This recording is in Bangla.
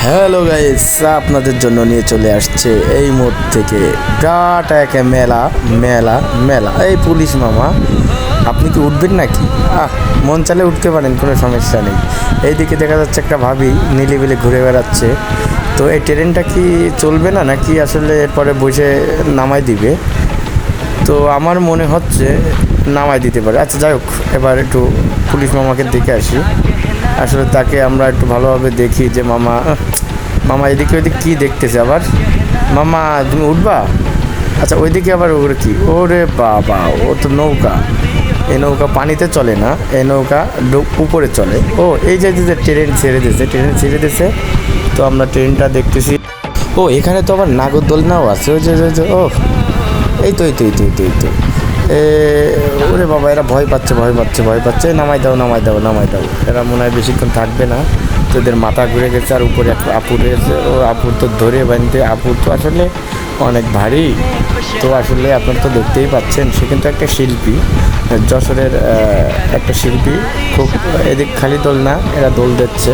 হ্যালো গাইস, আপনাদের জন্য নিয়ে চলে আসছে এই মোড় থেকে বিরাট এক মেলা মেলা মেলা। এই পুলিশ মামা, আপনি কি উঠবেন নাকি? মন চালে উঠতে পারেন, কোনো সমস্যা নেই। এইদিকে দেখা যাচ্ছে একটা ভাবি নিলিবিলি ঘুরে বেড়াচ্ছে। তো এই ট্রেনটা কি চলবে না নাকি আসলে এরপরে বসে নামাই দিবে? তো আমার মনে হচ্ছে নামাই দিতে পারে। আচ্ছা যাই হোক, এবার একটু পুলিশ মামাকে দেখে আসি। আসলে তাকে আমরা একটু ভালোভাবে দেখি যে মামা মামা এদিকে ওইদিকে কী দেখতেছে আবার। মামা তুমি উঠবা? আচ্ছা ওইদিকে আবার ওরে কি, ওরে বাবা, ও তো নৌকা। এই নৌকা পানিতে চলে না, এই নৌকা উপরে চলে। ও এই যে ট্রেন ছেড়ে দিয়েছে। তো আমরা ট্রেনটা দেখতেছি। ও এখানে তো আবার নাগরদোলনাও আছে। ওই যে ও এই তো ওরে বাবা, এরা ভয় পাচ্ছে। নামাই দাও। এরা মনে হয় বেশিক্ষণ থাকবে না। তো এদের মাথা ঘুরে গেছে। আর উপরে এক আপুর রয়েছে, ও আপুর তো ধরে বানতে, আপুর তো আসলে অনেক ভারী। তো আসলে আপনারা তো দেখতেই পাচ্ছেন, সে কিন্তু একটা শিল্পী, যশোরের একটা শিল্পী। খুব এদিক খালি দোল না, এরা দোল দিচ্ছে।